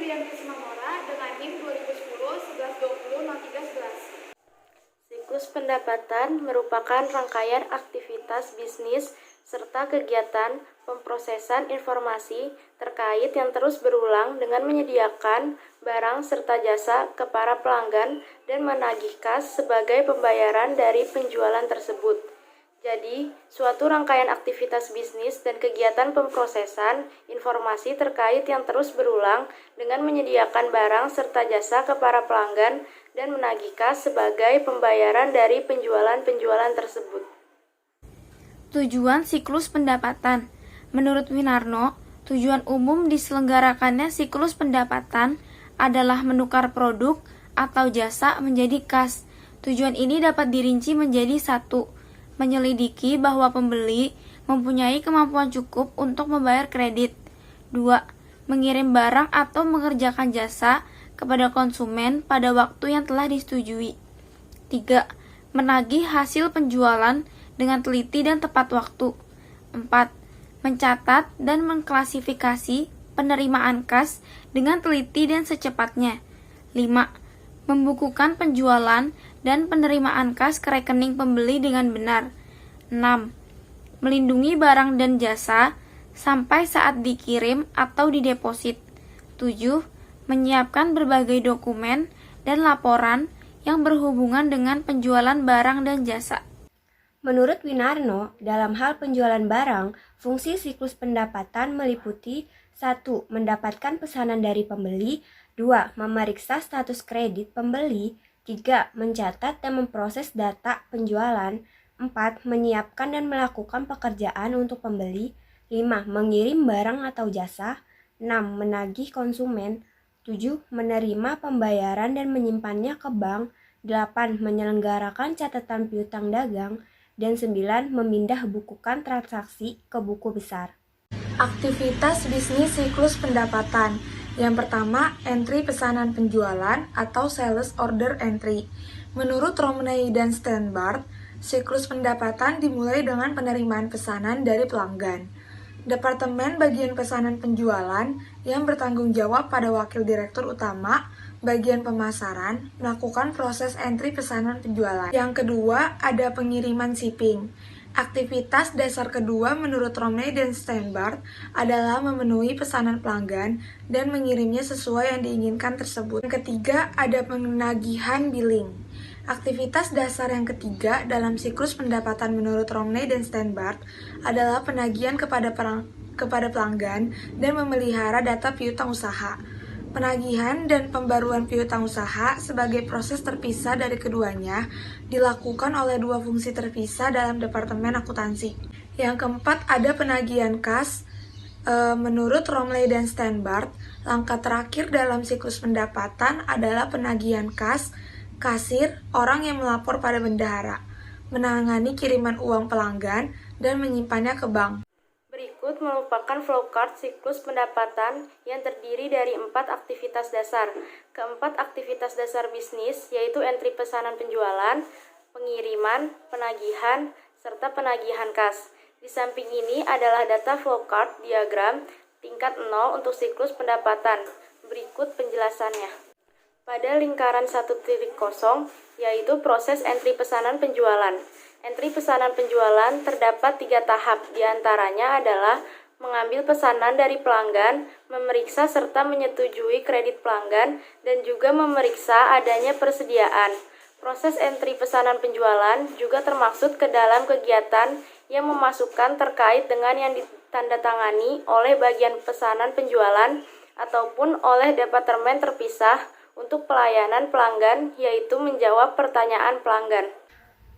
Triyanti Simamora dengan NIM 2010-1120-0311. Siklus pendapatan merupakan rangkaian aktivitas bisnis serta kegiatan pemrosesan informasi terkait yang terus berulang dengan menyediakan barang serta jasa ke para pelanggan dan menagih kas sebagai pembayaran dari penjualan tersebut. Jadi, suatu rangkaian aktivitas bisnis dan kegiatan pemrosesan informasi terkait yang terus berulang dengan menyediakan barang serta jasa ke para pelanggan dan menagih kas sebagai pembayaran dari penjualan-penjualan tersebut. Tujuan siklus pendapatan. Menurut Winarno, tujuan umum diselenggarakannya siklus pendapatan adalah menukar produk atau jasa menjadi kas. Tujuan ini dapat dirinci menjadi 1. Menyelidiki bahwa pembeli mempunyai kemampuan cukup untuk membayar kredit. 2. Mengirim barang atau mengerjakan jasa kepada konsumen pada waktu yang telah disetujui. 3. Menagih hasil penjualan dengan teliti dan tepat waktu. 4. Mencatat dan mengklasifikasi penerimaan kas dengan teliti dan secepatnya. 5. Membukukan penjualan dan penerimaan kas ke rekening pembeli dengan benar. 6. Melindungi barang dan jasa sampai saat dikirim atau dideposit. 7. Menyiapkan berbagai dokumen dan laporan yang berhubungan dengan penjualan barang dan jasa. Menurut Winarno, dalam hal penjualan barang, fungsi siklus pendapatan meliputi 1. Mendapatkan pesanan dari pembeli. 2. Memeriksa status kredit pembeli. 3. Mencatat dan memproses data penjualan. 4. Menyiapkan dan melakukan pekerjaan untuk pembeli. 5. Mengirim barang atau jasa. 6. Menagih konsumen. 7. Menerima pembayaran dan menyimpannya ke bank. 8. Menyelenggarakan catatan piutang dagang. Dan 9. Memindah bukukan transaksi ke buku besar. Aktivitas bisnis siklus pendapatan. Yang pertama, entry pesanan penjualan atau sales order entry. Menurut Romney dan Steinbart, siklus pendapatan dimulai dengan penerimaan pesanan dari pelanggan. Departemen bagian pesanan penjualan yang bertanggung jawab pada wakil direktur utama bagian pemasaran melakukan proses entry pesanan penjualan. Yang kedua, ada pengiriman shipping. Aktivitas dasar kedua menurut Romney dan Steinbart adalah memenuhi pesanan pelanggan dan mengirimnya sesuai yang diinginkan tersebut. Yang ketiga, ada penagihan billing. Aktivitas dasar yang ketiga dalam siklus pendapatan menurut Romney dan Steinbart adalah penagihan kepada pelanggan dan memelihara data piutang usaha. Penagihan dan pembaruan piutang usaha sebagai proses terpisah dari keduanya dilakukan oleh dua fungsi terpisah dalam Departemen Akuntansi. Yang keempat, ada penagihan kas. Menurut Romney dan Steinbart, langkah terakhir dalam siklus pendapatan adalah penagihan kas, kasir, orang yang melapor pada bendahara, menangani kiriman uang pelanggan, dan menyimpannya ke bank. Berikut merupakan flowchart siklus pendapatan yang terdiri dari 4 aktivitas dasar. Keempat aktivitas dasar bisnis yaitu entry pesanan penjualan, pengiriman, penagihan, serta penagihan kas. Di samping ini adalah data flowchart diagram tingkat 0 untuk siklus pendapatan. Berikut penjelasannya. Pada lingkaran 1.0 yaitu proses entry pesanan penjualan. Entry pesanan penjualan terdapat 3 tahap, diantaranya adalah mengambil pesanan dari pelanggan, memeriksa serta menyetujui kredit pelanggan, dan juga memeriksa adanya persediaan. Proses entry pesanan penjualan juga termaksud ke dalam kegiatan yang memasukkan terkait dengan yang ditandatangani oleh bagian pesanan penjualan ataupun oleh departemen terpisah untuk pelayanan pelanggan, yaitu menjawab pertanyaan pelanggan.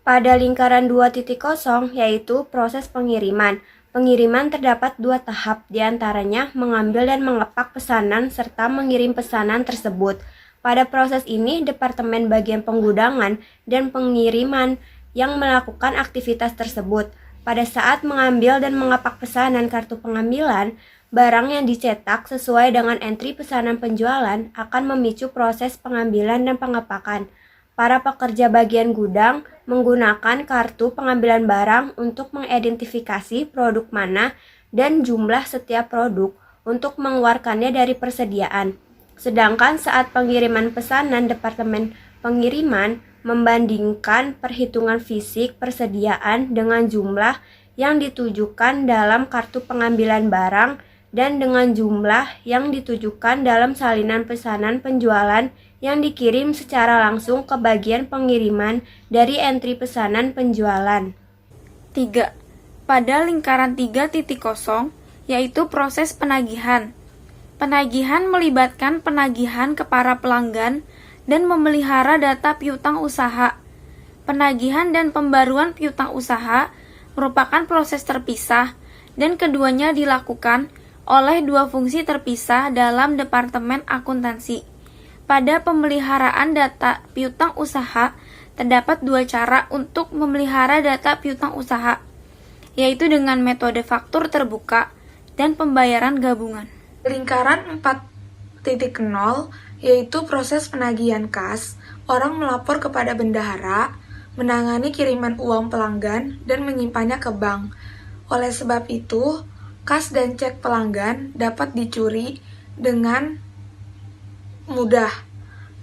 Pada lingkaran 2.0 yaitu proses pengiriman. Pengiriman terdapat 2 tahap, diantaranya mengambil dan mengepak pesanan serta mengirim pesanan tersebut. Pada proses ini, Departemen Bagian Penggudangan dan Pengiriman yang melakukan aktivitas tersebut. Pada saat mengambil dan mengepak pesanan kartu pengambilan, barang yang dicetak sesuai dengan entry pesanan penjualan akan memicu proses pengambilan dan pengepakan. Para pekerja bagian gudang menggunakan kartu pengambilan barang untuk mengidentifikasi produk mana dan jumlah setiap produk untuk mengeluarkannya dari persediaan. Sedangkan saat pengiriman pesanan, Departemen Pengiriman membandingkan perhitungan fisik persediaan dengan jumlah yang ditujukan dalam kartu pengambilan barang dan dengan jumlah yang ditujukan dalam salinan pesanan penjualan yang dikirim secara langsung ke bagian pengiriman dari entry pesanan penjualan. 3. Pada lingkaran 3.0, yaitu proses penagihan. Penagihan melibatkan penagihan ke para pelanggan dan memelihara data piutang usaha. Penagihan dan pembaruan piutang usaha merupakan proses terpisah dan keduanya dilakukan oleh dua fungsi terpisah dalam Departemen Akuntansi. Pada pemeliharaan data piutang usaha, terdapat dua cara untuk memelihara data piutang usaha, yaitu dengan metode faktur terbuka dan pembayaran gabungan. Lingkaran 4.0 yaitu proses penagihan kas, orang melapor kepada bendahara, menangani kiriman uang pelanggan, dan menyimpannya ke bank. Oleh sebab itu, kas dan cek pelanggan dapat dicuri dengan mudah.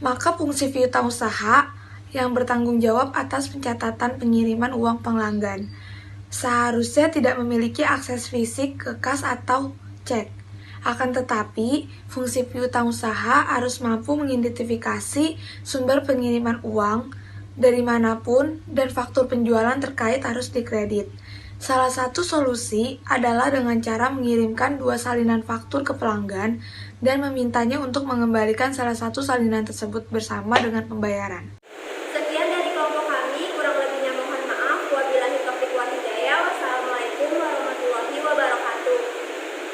Maka fungsi piutang usaha yang bertanggung jawab atas pencatatan pengiriman uang pelanggan seharusnya tidak memiliki akses fisik ke kas atau cek. Akan tetapi, fungsi piutang usaha harus mampu mengidentifikasi sumber pengiriman uang dari manapun dan faktur penjualan terkait harus dikredit. Salah satu solusi adalah dengan cara mengirimkan dua salinan faktur ke pelanggan dan memintanya untuk mengembalikan salah satu salinan tersebut bersama dengan pembayaran.